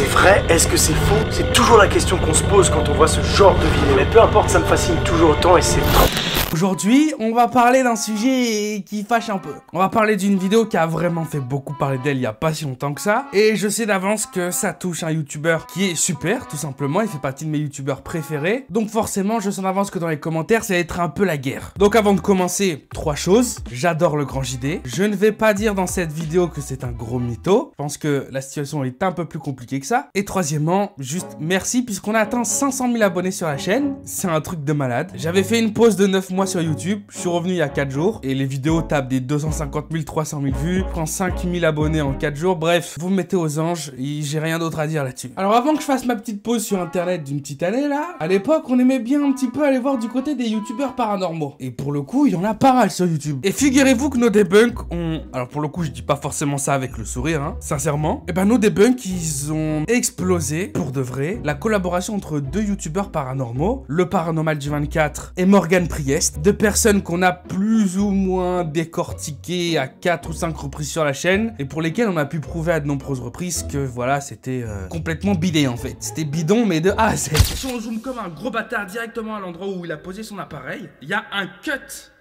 c'est vrai? Est-ce que c'est faux? C'est toujours la question qu'on se pose quand on voit ce genre de vidéo. Mais peu importe, ça me fascine toujours autant et c'est trop. Aujourd'hui, on va parler d'un sujet qui fâche un peu. On va parler d'une vidéo qui a vraiment fait beaucoup parler d'elle il y a pas si longtemps que ça. Et je sais d'avance que ça touche un youtubeur qui est super, tout simplement. Il fait partie de mes youtubeurs préférés. Donc forcément, je sais d'avance que dans les commentaires, ça va être un peu la guerre. Donc avant de commencer, 3 choses. J'adore le grand JD. Je ne vais pas dire dans cette vidéo que c'est un gros mytho. Je pense que la situation est un peu plus compliquée que ça. Et troisièmement, juste merci puisqu'on a atteint 500 000 abonnés sur la chaîne. C'est un truc de malade. J'avais fait une pause de 9 mois sur YouTube, je suis revenu il y a 4 jours et les vidéos tapent des 250 000, 300 000 vues, je prends 5 000 abonnés en 4 jours, bref, vous me mettez aux anges et j'ai rien d'autre à dire là-dessus. Alors avant que je fasse ma petite pause sur internet d'une petite année là, à l'époque on aimait bien un petit peu aller voir du côté des youtubeurs paranormaux. Et pour le coup, il y en a pas mal sur YouTube. Et figurez-vous que nos debunks ont... Alors pour le coup, je dis pas forcément ça avec le sourire, hein, sincèrement. Et ben nos debunks, ils ont explosé, pour de vrai, la collaboration entre 2 youtubeurs paranormaux, le Paranormal du 24 et Morgan Priest, 2 personnes qu'on a plus ou moins décortiquées à 4 ou 5 reprises sur la chaîne et pour lesquelles on a pu prouver à de nombreuses reprises que voilà, c'était complètement bidé en fait. C'était bidon mais de A à Z. Si on zoome comme un gros bâtard directement à l'endroit où il a posé son appareil, il y a un cut.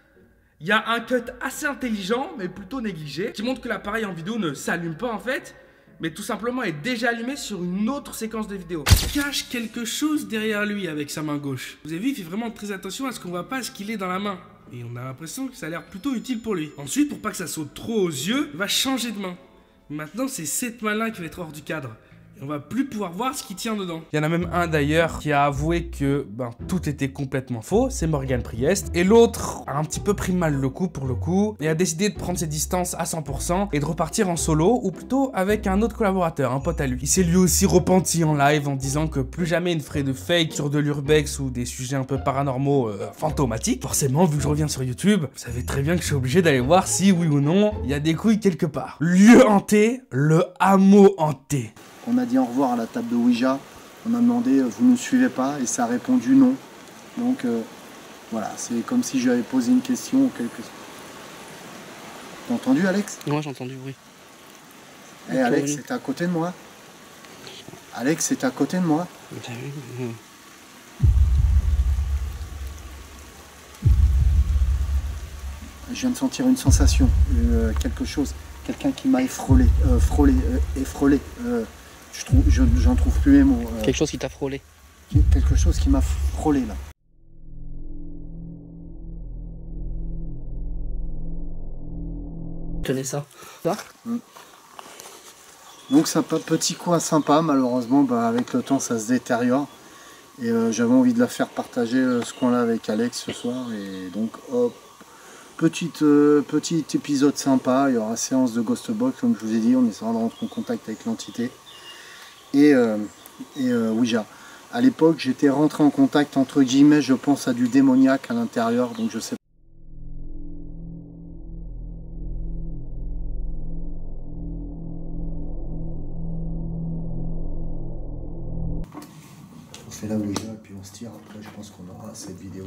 Il y a un cut assez intelligent mais plutôt négligé qui montre que l'appareil en vidéo ne s'allume pas en fait, mais tout simplement est déjà allumé sur une autre séquence de vidéo. Il cache quelque chose derrière lui avec sa main gauche. Vous avez vu, il fait vraiment très attention à ce qu'on voit pas ce qu'il est dans la main. Et on a l'impression que ça a l'air plutôt utile pour lui. Ensuite, pour pas que ça saute trop aux yeux, il va changer de main. Maintenant, c'est cette main-là qui va être hors du cadre. On va plus pouvoir voir ce qui tient dedans. Il y en a même un d'ailleurs qui a avoué que tout était complètement faux, c'est Morgan Priest. Et l'autre a un petit peu pris mal le coup pour le coup et a décidé de prendre ses distances à 100% et de repartir en solo ou plutôt avec un autre collaborateur, un pote à lui. Il s'est lui aussi repenti en live en disant que plus jamais il ne ferait de fake sur de l'urbex ou des sujets un peu paranormaux fantomatiques. Forcément, vu que je reviens sur YouTube, vous savez très bien que je suis obligé d'aller voir si oui ou non il y a des couilles quelque part. Lieu hanté, le hameau hanté. On a dit au revoir à la table de Ouija, on a demandé vous ne suivez pas et ça a répondu non. Donc voilà, c'est comme si j'avais posé une question ou quelque chose. T'as entendu Alex? Ouais, j'ai entendu, oui. Eh hey, Alex, c'est à côté de moi. Alex, c'est à côté de moi. Je viens de sentir une sensation, quelque chose, quelqu'un qui m'a effrolé, effrolé. J'en trouve plus les mots. Quelque chose qui t'a frôlé. Quelque chose qui m'a frôlé là. Tu connais ça? Ça? Donc c'est un petit coin sympa, malheureusement avec le temps ça se détériore. Et j'avais envie de la faire partager ce coin-là avec Alex ce soir. Et donc hop, petit épisode sympa, il y aura séance de Ghost Box comme je vous ai dit, on essaiera de rentrer en contact avec l'entité. Et Ouija. À l'époque, j'étais rentré en contact, entre guillemets, je pense à du démoniaque à l'intérieur, donc je sais pas. On fait la Ouija et puis on se tire. Après, je pense qu'on aura cette vidéo.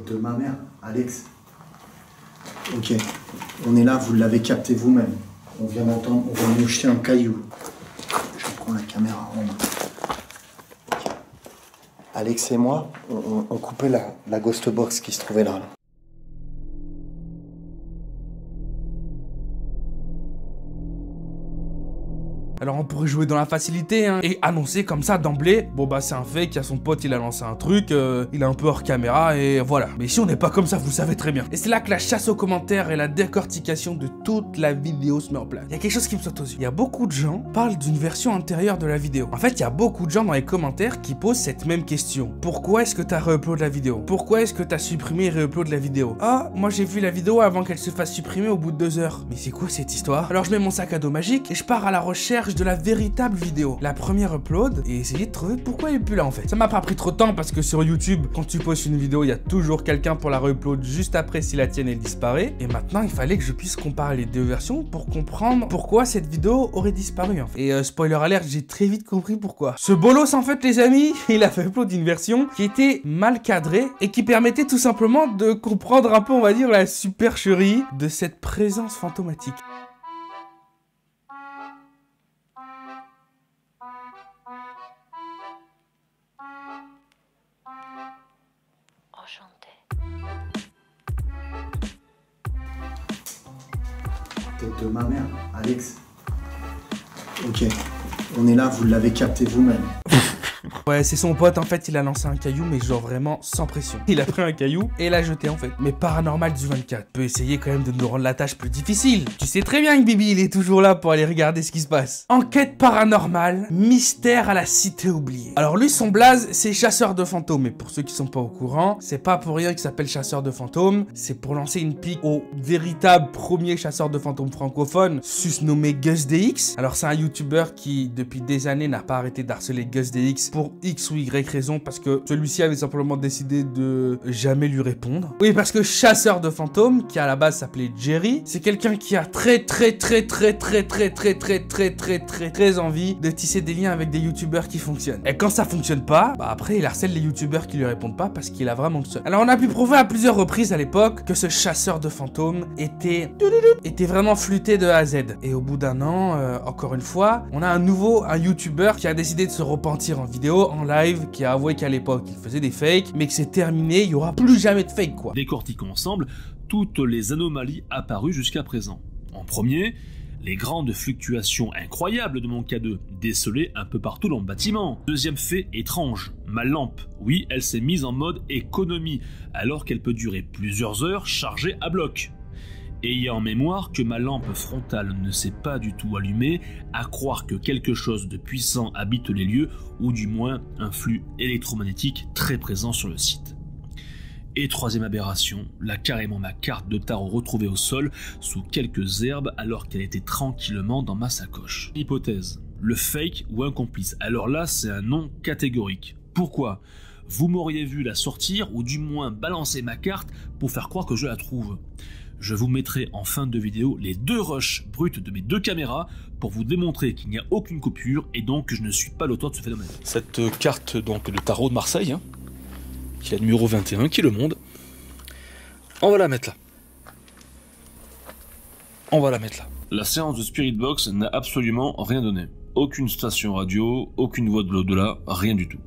De ma mère, Alex. Ok, on est là, vous l'avez capté vous-même. On vient d'entendre, on va nous jeter un caillou. Je prends la caméra en main. Okay. Alex et moi, on coupait la ghost box qui se trouvait là. Alors on pourrait jouer dans la facilité hein, et annoncer comme ça d'emblée, bon c'est un fake, il y a son pote, il a lancé un truc, il est un peu hors caméra et voilà. Mais si on n'est pas comme ça, vous savez très bien. Et c'est là que la chasse aux commentaires et la décortication de toute la vidéo se met en place. Il y a quelque chose qui me saute aux yeux. Il y a beaucoup de gens qui parlent d'une version intérieure de la vidéo. En fait, il y a beaucoup de gens dans les commentaires qui posent cette même question. Pourquoi est-ce que tu as re-upload la vidéo? Pourquoi est-ce que tu as supprimé et re-upload la vidéo? Ah, moi j'ai vu la vidéo avant qu'elle se fasse supprimer au bout de 2 heures. Mais c'est quoi cette histoire? Alors je mets mon sac à dos magique et je pars à la recherche recherche de la véritable vidéo, la première upload, et essayer de trouver pourquoi il est plus là en fait. Ça m'a pas pris trop de temps parce que sur YouTube, quand tu postes une vidéo, il y a toujours quelqu'un pour la re-upload juste après si la tienne elle disparaît. Et maintenant, il fallait que je puisse comparer les deux versions pour comprendre pourquoi cette vidéo aurait disparu en fait. Et spoiler alert, j'ai très vite compris pourquoi. Ce bolos en fait les amis, il a fait upload une version qui était mal cadrée et qui permettait tout simplement de comprendre un peu, on va dire, la supercherie de cette présence fantomatique. Tête de ma mère, Alex. Ok, on est là, vous l'avez capté vous-même. Ouais, c'est son pote, en fait, il a lancé un caillou, mais genre vraiment sans pression. Il a pris un caillou et l'a jeté, en fait. Mais Paranormal du 24 peut essayer quand même de nous rendre la tâche plus difficile. Tu sais très bien que Bibi, il est toujours là pour aller regarder ce qui se passe. Enquête paranormale, mystère à la cité oubliée. Alors lui, son blaze, c'est chasseur de fantômes. Et pour ceux qui sont pas au courant, c'est pas pour rien qu'il s'appelle chasseur de fantômes. C'est pour lancer une pique au véritable premier chasseur de fantômes francophone, susnommé GusDX. Alors c'est un youtubeur qui, depuis des années, n'a pas arrêté d'harceler GusDX pour X ou Y raison, parce que celui-ci avait simplement décidé de jamais lui répondre. Oui, parce que chasseur de fantômes, qui à la base s'appelait Jerry, c'est quelqu'un qui a très envie de tisser des liens avec des youtubeurs qui fonctionnent. Et quand ça fonctionne pas, bah après il harcèle les youtubeurs qui lui répondent pas parce qu'il a vraiment le seul. Alors on a pu prouver à plusieurs reprises à l'époque que ce chasseur de fantômes était vraiment flûté de A à Z. Et au bout d'un an, encore une fois, on a un youtubeur qui a décidé de se repentir en vidéo, en live, qui a avoué qu'à l'époque il faisait des fakes, mais que c'est terminé, il y aura plus jamais de fake quoi. Décortiquons ensemble toutes les anomalies apparues jusqu'à présent. En premier, les grandes fluctuations incroyables de mon K2, décelées un peu partout dans le bâtiment. Deuxième fait étrange, ma lampe, oui, elle s'est mise en mode économie, alors qu'elle peut durer plusieurs heures chargée à bloc. Ayant en mémoire que ma lampe frontale ne s'est pas du tout allumée, à croire que quelque chose de puissant habite les lieux, ou du moins un flux électromagnétique très présent sur le site. Et troisième aberration, là carrément ma carte de tarot retrouvée au sol, sous quelques herbes alors qu'elle était tranquillement dans ma sacoche. Hypothèse, le fake ou un complice, alors là c'est un non catégorique. Pourquoi ? Vous m'auriez vu la sortir, ou du moins balancer ma carte pour faire croire que je la trouve. Je vous mettrai en fin de vidéo les deux rushs bruts de mes deux caméras pour vous démontrer qu'il n'y a aucune coupure et donc que je ne suis pas l'auteur de ce phénomène. Cette carte donc de tarot de Marseille, qui est la numéro 21, qui est le monde, on va la mettre là. On va la mettre là. La séance de Spirit Box n'a absolument rien donné. Aucune station radio, aucune voix de l'au-delà, rien du tout.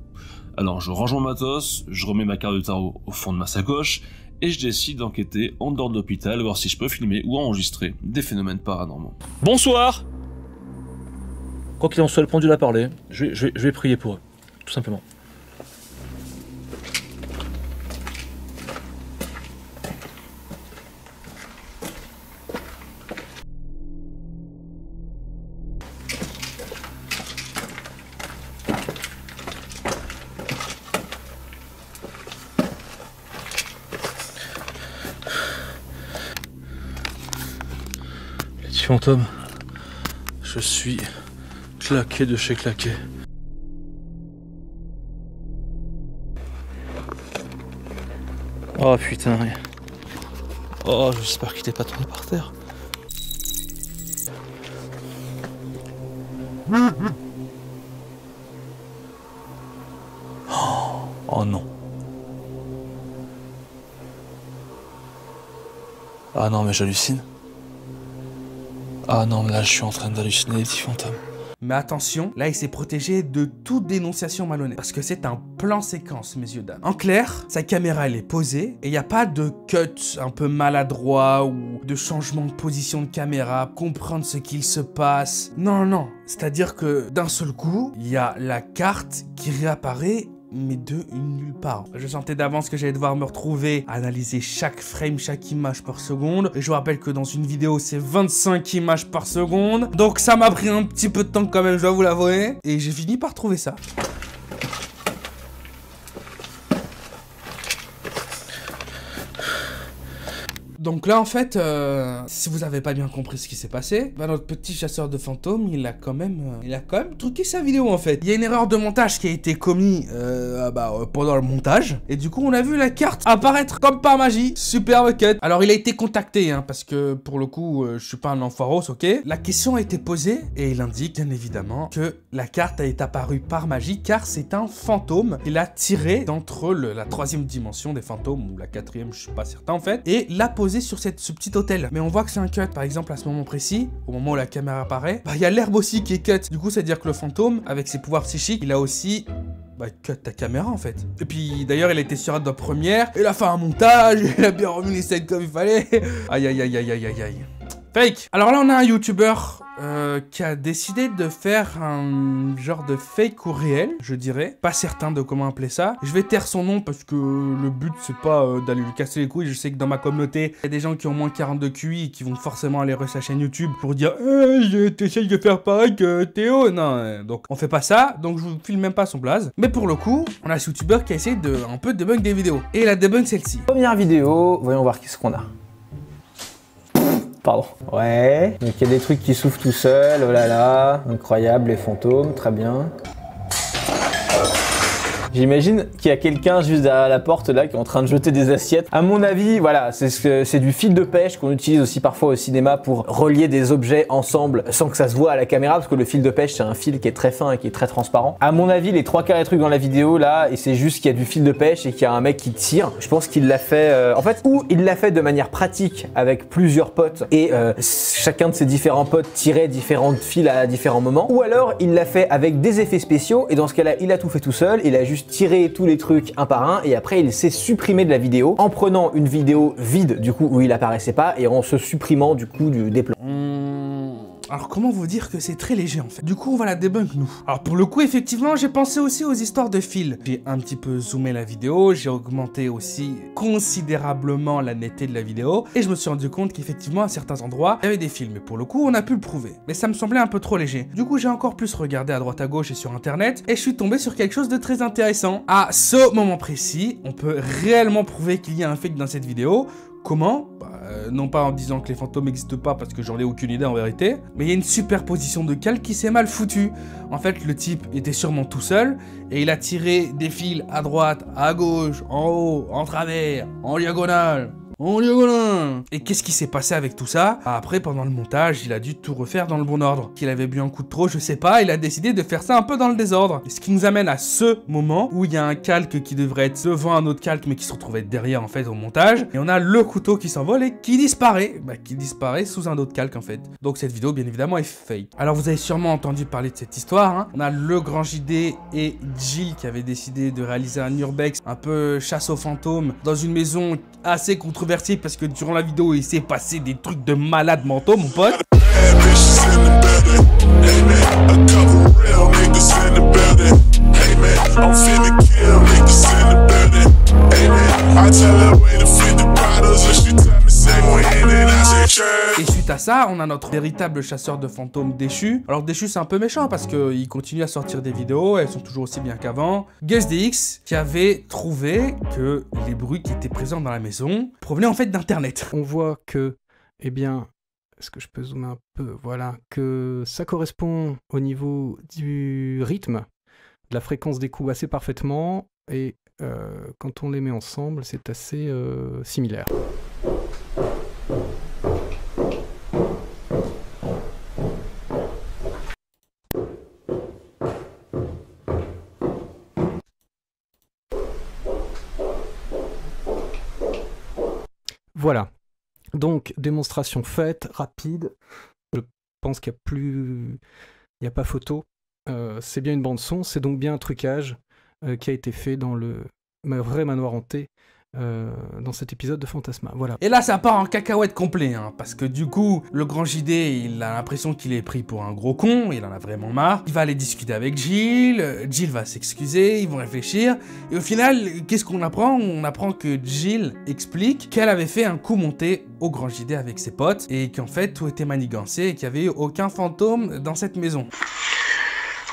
Alors je range mon matos, je remets ma carte de tarot au fond de ma sacoche, et je décide d'enquêter en dehors de l'hôpital, voir si je peux filmer ou enregistrer des phénomènes paranormaux. Bonsoir! Quoi qu'il en soit, le pendule a parlé, je vais prier pour eux, tout simplement. Fantôme, je suis claqué de chez claqué. Oh putain. Oh, j'espère qu'il t'est pas tombé par terre. Oh non. Ah non mais j'hallucine. Ah non, mais là je suis en train d'halluciner les petits fantômes. Mais attention, là il s'est protégé de toute dénonciation malhonnête. Parce que c'est un plan séquence, messieurs dames. En clair, sa caméra elle est posée et il n'y a pas de cut un peu maladroit ou de changement de position de caméra, comprendre ce qu'il se passe. Non, non. C'est-à-dire que d'un seul coup, il y a la carte qui réapparaît mais de nulle part. Je sentais d'avance que j'allais devoir me retrouver à analyser chaque frame, chaque image par seconde. Et je vous rappelle que dans une vidéo, c'est 25 images par seconde. Donc ça m'a pris un petit peu de temps quand même, je dois vous l'avouer. Et j'ai fini par trouver ça. Donc là, en fait, si vous avez pas bien compris ce qui s'est passé, bah, notre petit chasseur de fantômes, il a quand même truqué sa vidéo, en fait. Il y a une erreur de montage qui a été commise pendant le montage, et du coup, on a vu la carte apparaître comme par magie. Superbe cut. Alors, il a été contacté, hein, parce que pour le coup, je suis pas un enfoiros, ok. La question a été posée, et il indique, bien évidemment, que la carte est apparue par magie, car c'est un fantôme qu'il a tiré d'entre la 3e dimension des fantômes, ou la 4e, je suis pas certain, en fait, et l'a posé sur ce petit hôtel. Mais on voit que c'est un cut, par exemple, à ce moment précis, au moment où la caméra apparaît, bah, il y a l'herbe aussi qui est cut. Du coup, c'est-à-dire que le fantôme, avec ses pouvoirs psychiques, il a aussi... bah, cut ta caméra en fait. Et puis d'ailleurs, il a été sur Adobe Premiere, il a fait un montage, il a bien remis les scènes comme il fallait. Aïe aïe aïe aïe aïe aïe aïe. Fake. Alors là, on a un YouTuber qui a décidé de faire un genre de fake ou réel, je dirais. Pas certain de comment appeler ça. Je vais taire son nom parce que le but, c'est pas d'aller lui casser les couilles. Je sais que dans ma communauté, il y a des gens qui ont moins 42 QI et qui vont forcément aller sur sa chaîne YouTube pour dire « t'essayes de faire pareil que Théo ». Non, donc on fait pas ça, donc je vous filme même pas son blaze. Mais pour le coup, on a ce YouTuber qui a essayé de un peu debunk des vidéos. Et la debunk celle-ci. Première vidéo, voyons voir qu'est-ce qu'on a. Pardon. Ouais, donc il y a des trucs qui s'ouvrent tout seuls, oh là là, incroyable, les fantômes, très bien. J'imagine qu'il y a quelqu'un juste derrière la porte là qui est en train de jeter des assiettes. À mon avis, voilà, c'est du fil de pêche qu'on utilise aussi parfois au cinéma pour relier des objets ensemble sans que ça se voit à la caméra, parce que le fil de pêche c'est un fil qui est très fin et qui est très transparent. À mon avis, les 3 quarts des trucs dans la vidéo là, et c'est juste qu'il y a du fil de pêche et qu'il y a un mec qui tire. Je pense qu'il l'a fait, en fait, ou il l'a fait de manière pratique avec plusieurs potes et chacun de ces différents potes tirait différents fils à différents moments, ou alors il l'a fait avec des effets spéciaux et dans ce cas-là, il a tout fait tout seul, il a juste tiré tous les trucs un par un et après il s'est supprimé de la vidéo en prenant une vidéo vide du coup où il apparaissait pas et en se supprimant du coup des plans. Alors comment vous dire que c'est très léger en fait. Du coup on va la debunk nous. Alors pour le coup effectivement j'ai pensé aussi aux histoires de fils. J'ai un petit peu zoomé la vidéo, j'ai augmenté aussi considérablement la netteté de la vidéo et je me suis rendu compte qu'effectivement à certains endroits il y avait des fils. Mais pour le coup on a pu le prouver. Mais ça me semblait un peu trop léger. Du coup j'ai encore plus regardé à droite à gauche et sur internet et je suis tombé sur quelque chose de très intéressant. À ce moment précis on peut réellement prouver qu'il y a un fake dans cette vidéo. Comment? Non pas en disant que les fantômes n'existent pas parce que j'en ai aucune idée en vérité, mais il y a une superposition de calques qui s'est mal foutue. En fait, le type était sûrement tout seul et il a tiré des fils à droite, à gauche, en haut, en travers, en diagonale. Et qu'est-ce qui s'est passé avec tout ça? Après, pendant le montage, il a dû tout refaire dans le bon ordre. Qu'il avait bu un coup de trop, je sais pas, il a décidé de faire ça un peu dans le désordre. Ce qui nous amène à ce moment où il y a un calque qui devrait être devant un autre calque, mais qui se retrouvait derrière en fait au montage. Et on a le couteau qui s'envole et qui disparaît. Qui disparaît sous un autre calque en fait. Donc cette vidéo, bien évidemment, est fake. Alors vous avez sûrement entendu parler de cette histoire, hein. On a le Grand JD et Jill qui avaient décidé de réaliser un urbex un peu chasse aux fantômes dans une maison assez controversée parce que durant la vidéo il s'est passé des trucs de malade mentaux mon pote. Et suite à ça, on a notre véritable chasseur de fantômes déchu. Alors déchu c'est un peu méchant parce qu'il continue à sortir des vidéos, elles sont toujours aussi bien qu'avant. GusDX qui avait trouvé que les bruits qui étaient présents dans la maison provenaient en fait d'internet. On voit que, eh bien, est-ce que je peux zoomer un peu? Voilà, que ça correspond au niveau du rythme, de la fréquence des coups assez parfaitement et quand on les met ensemble, c'est assez similaire. Voilà, donc démonstration faite, rapide, je pense qu'il n'y a pas photo, c'est bien une bande son, c'est donc bien un trucage qui a été fait dans le vrai manoir hanté dans cet épisode de Fantasma, voilà. Et là ça part en cacahuète complet, hein, parce que du coup, le Grand JD, il a l'impression qu'il est pris pour un gros con, il en a vraiment marre, il va aller discuter avec Jill, Jill va s'excuser, ils vont réfléchir, et au final, qu'est-ce qu'on apprend? On apprend que Jill explique qu'elle avait fait un coup monté au Grand JD avec ses potes, et qu'en fait, tout était manigancé, et qu'il n'y avait eu aucun fantôme dans cette maison.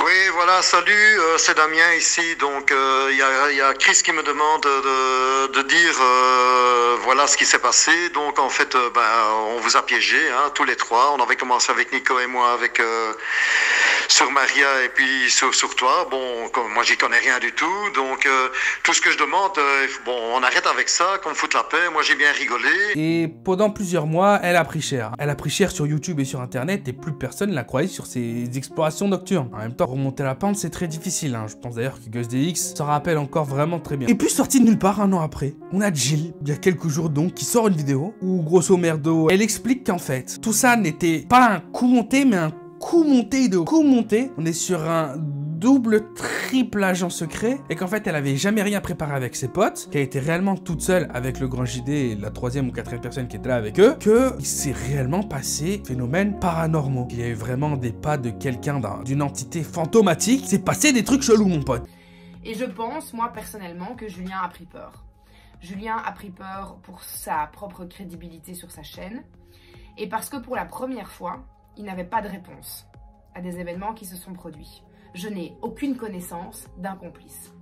Oui, voilà, salut, c'est Damien ici. Donc, il y a Chris qui me demande de dire voilà ce qui s'est passé. Donc, en fait, on vous a piégé, hein, tous les trois. On avait commencé avec Nico et moi, avec sur Maria et puis sur toi. Bon, moi, j'y connais rien du tout. Donc, tout ce que je demande, bon, on arrête avec ça, qu'on me foute la paix. Moi, j'ai bien rigolé. Et pendant plusieurs mois, elle a pris cher. Elle a pris cher sur YouTube et sur Internet et plus personne la croyait sur ses explorations nocturnes. En même temps, remonter la pente, c'est très difficile. Hein. Je pense d'ailleurs que GhostDX s'en rappelle encore vraiment très bien. Et puis, sorti de nulle part, un an après, on a Jill, il y a quelques jours donc, qui sort une vidéo où, grosso merdo, elle explique qu'en fait, tout ça n'était pas un coup monté, mais un coup monté de coup monté. On est sur un double, triple agent secret et qu'en fait elle avait jamais rien préparé avec ses potes, qu'elle était réellement toute seule avec le grand JD et la troisième ou quatrième personne qui était là avec eux, qu'il s'est réellement passé phénomènes paranormaux. Il y a eu vraiment des pas de quelqu'un, d'une entité fantomatique. C'est passé des trucs chelous, mon pote. Et je pense, moi personnellement, que Julien a pris peur. Julien a pris peur pour sa propre crédibilité sur sa chaîne et parce que pour la première fois, il n'avait pas de réponse à des événements qui se sont produits. Je n'ai aucune connaissance d'un complice.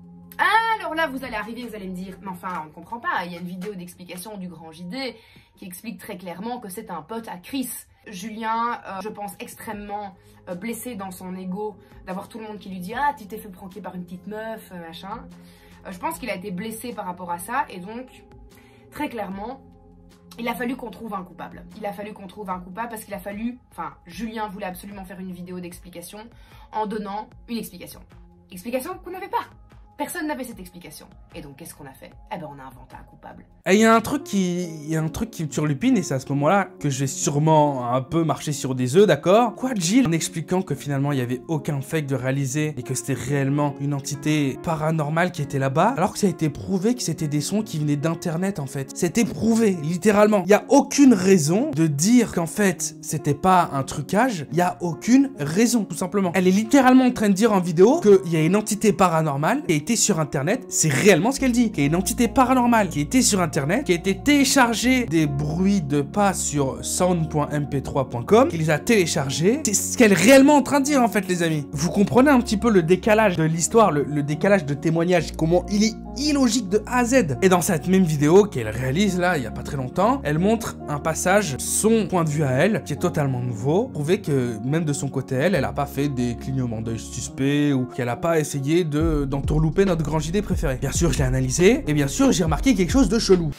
Alors là, vous allez arriver, vous allez me dire, mais enfin, on ne comprend pas. Il y a une vidéo d'explication du grand JD qui explique très clairement que c'est un pote à Chris. Julien, je pense extrêmement blessé dans son ego d'avoir tout le monde qui lui dit « Ah, tu t'es fait pranker par une petite meuf, machin ». Je pense qu'il a été blessé par rapport à ça et donc, très clairement, il a fallu qu'on trouve un coupable. Il a fallu qu'on trouve un coupable parce qu'il a fallu... Enfin, Julien voulait absolument faire une vidéo d'explication en donnant une explication. Explication qu'on n'avait pas. Personne n'avait cette explication. Et donc, qu'est-ce qu'on a fait? Eh ben, on a inventé un coupable. Et il y a un truc qui me turlupine et c'est à ce moment-là que je vais sûrement un peu marcher sur des œufs, d'accord? Quoi, Jill, en expliquant que finalement, il n'y avait aucun fake de réaliser et que c'était réellement une entité paranormale qui était là-bas, alors que ça a été prouvé que c'était des sons qui venaient d'internet, en fait. C'était prouvé, littéralement. Il n'y a aucune raison de dire qu'en fait, c'était pas un trucage. Il n'y a aucune raison, tout simplement. Elle est littéralement en train de dire en vidéo qu'il y a une entité paranormale qui a été sur internet, c'est réellement ce qu'elle dit, qu'il y a une entité paranormale qui était sur internet, qui a été téléchargée des bruits de pas sur sound.mp3.com, qui les a téléchargés. C'est ce qu'elle est réellement en train de dire en fait, les amis. Vous comprenez un petit peu le décalage de l'histoire, le décalage de témoignage, comment il est illogique de A à Z. Et dans cette même vidéo qu'elle réalise là, il y a pas très longtemps, elle montre un passage, son point de vue à elle, qui est totalement nouveau, prouver que même de son côté elle a pas fait des clignements d'œil suspects ou qu'elle a pas essayé d'entourlouper notre grand JD préféré. Bien sûr, je l'ai analysé et bien sûr, j'ai remarqué quelque chose de chelou.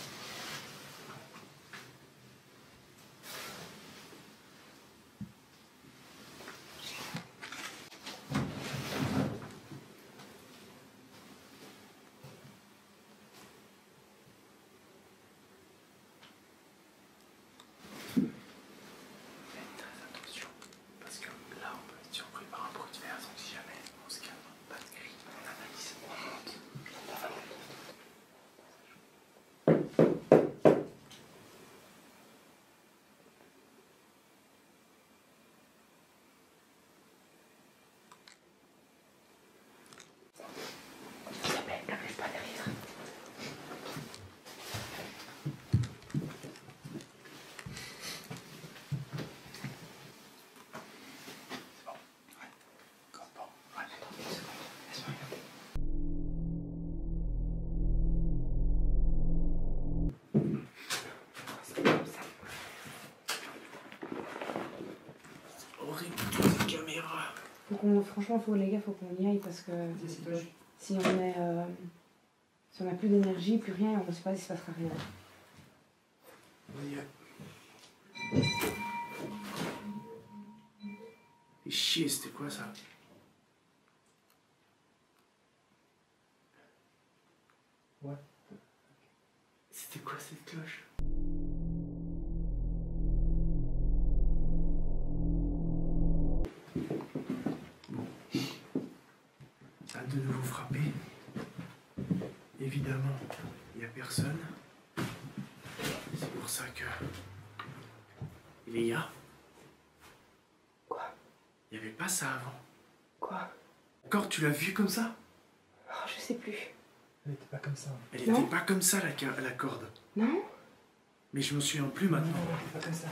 Franchement, les gars, faut qu'on y aille parce que si on a plus d'énergie, plus rien, on ne sait pas s'il se passera rien. Et chier, c'était quoi ça? Ouais. C'était quoi cette cloche? A de nouveau frappé. Évidemment, il n'y a personne. C'est pour ça que... Léa? Quoi? Il n'y avait pas ça avant. Quoi? Encore, tu l'as vu comme ça? Oh, je sais plus. Elle était pas comme ça. Elle Non. était pas comme ça, la corde. Non? Mais je me souviens plus maintenant. Non, elle était pas comme ça.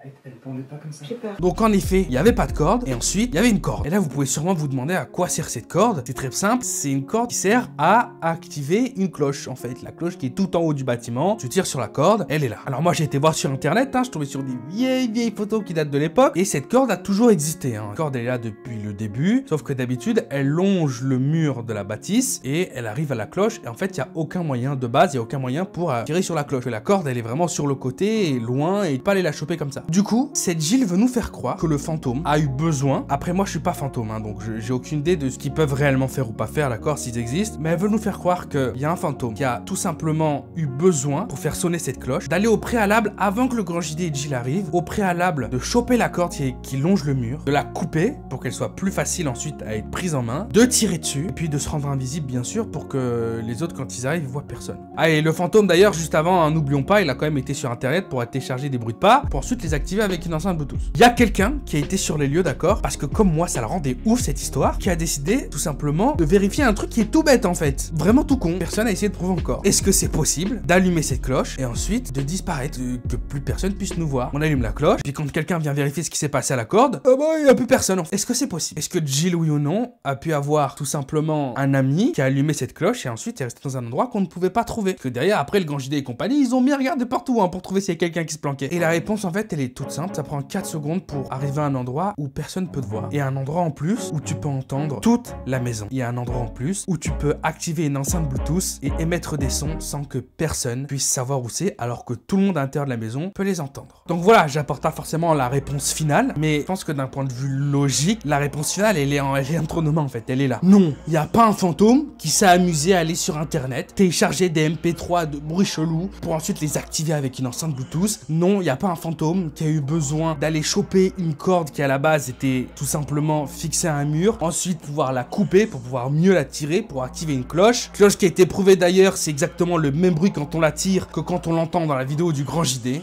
Elle pendait pas comme ça. J'ai peur. Donc en effet, il n'y avait pas de corde, et ensuite, il y avait une corde. Et là, vous pouvez sûrement vous demander à quoi sert cette corde. C'est très simple, c'est une corde qui sert à activer une cloche, en fait. La cloche qui est tout en haut du bâtiment, tu tires sur la corde, elle est là. Alors moi, j'ai été voir sur internet, je tombais sur des vieilles photos qui datent de l'époque, et cette corde a toujours existé. La corde, elle est là depuis le début, sauf que d'habitude, elle longe le mur de la bâtisse, et elle arrive à la cloche, et en fait, il n'y a aucun moyen de base, il n'y a aucun moyen pour tirer sur la cloche. La corde, elle est vraiment sur le côté, et loin, et pas aller la choper comme ça. Du coup, cette Jill veut nous faire croire que le fantôme a eu besoin, après moi je suis pas fantôme, donc j'ai aucune idée de ce qu'ils peuvent réellement faire ou pas faire, d'accord, s'ils existent, mais elle veut nous faire croire qu'il y a un fantôme qui a tout simplement eu besoin, pour faire sonner cette cloche, d'aller au préalable, avant que le grand JD et Jill arrivent, au préalable de choper la corde qui longe le mur, de la couper, pour qu'elle soit plus facile ensuite à être prise en main, de tirer dessus, et puis de se rendre invisible bien sûr, pour que les autres quand ils arrivent, ils voient personne. Ah, et le fantôme d'ailleurs, juste avant, n'oublions pas, il a quand même été sur internet pour télécharger des bruits de pas, pour ensuite les activer avec une enceinte Bluetooth. Il y a quelqu'un qui a été sur les lieux, d'accord, parce que comme moi ça la rendait ouf cette histoire, qui a décidé tout simplement de vérifier un truc qui est tout bête en fait, vraiment tout con, personne n'a essayé de prouver encore. Est-ce que c'est possible d'allumer cette cloche et ensuite de disparaître, que plus personne puisse nous voir? On allume la cloche, puis quand quelqu'un vient vérifier ce qui s'est passé à la corde, il n'y a plus personne en fait. Est-ce que c'est possible? Est-ce que Jill, oui ou non, a pu avoir tout simplement un ami qui a allumé cette cloche et ensuite est resté dans un endroit qu'on ne pouvait pas trouver? Parce que derrière, après le grand JD et compagnie, ils ont bien regardé partout pour trouver s'il y a quelqu'un qui se planquait. Et la réponse en fait, elle est toute simple, ça prend 4 secondes pour arriver à un endroit où personne peut te voir. Et un endroit en plus où tu peux entendre toute la maison. Il y a un endroit en plus où tu peux activer une enceinte Bluetooth et émettre des sons sans que personne puisse savoir où c'est, alors que tout le monde à l'intérieur de la maison peut les entendre. Donc voilà, j'apporte pas forcément la réponse finale, mais je pense que d'un point de vue logique, la réponse finale, elle est entre nos mains en fait, elle est là. Non, il n'y a pas un fantôme qui s'est amusé à aller sur internet, télécharger des MP3 de bruits chelous pour ensuite les activer avec une enceinte Bluetooth. Non, il n'y a pas un fantôme qui a eu besoin d'aller choper une corde qui à la base était tout simplement fixée à un mur, ensuite pouvoir la couper pour pouvoir mieux la tirer, pour activer une cloche. Cloche qui a été prouvée d'ailleurs, c'est exactement le même bruit quand on la tire que quand on l'entend dans la vidéo du grand JD.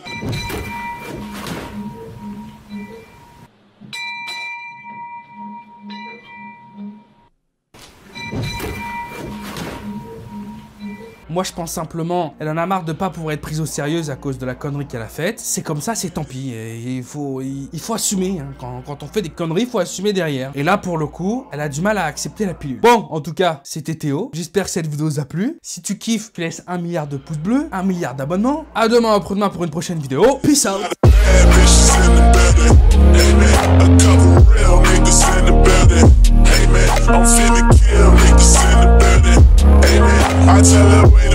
Moi je pense simplement, elle en a marre de pas pouvoir être prise au sérieux à cause de la connerie qu'elle a faite. C'est comme ça, c'est tant pis. Et il faut assumer. Quand on fait des conneries, il faut assumer derrière. Et là pour le coup, elle a du mal à accepter la pilule. Bon, en tout cas, c'était Théo. J'espère que cette vidéo vous a plu. Si tu kiffes, tu laisses 1 milliard de pouces bleus, 1 milliard d'abonnements. À demain, après-demain pour une prochaine vidéo. Peace out. I tell her, wait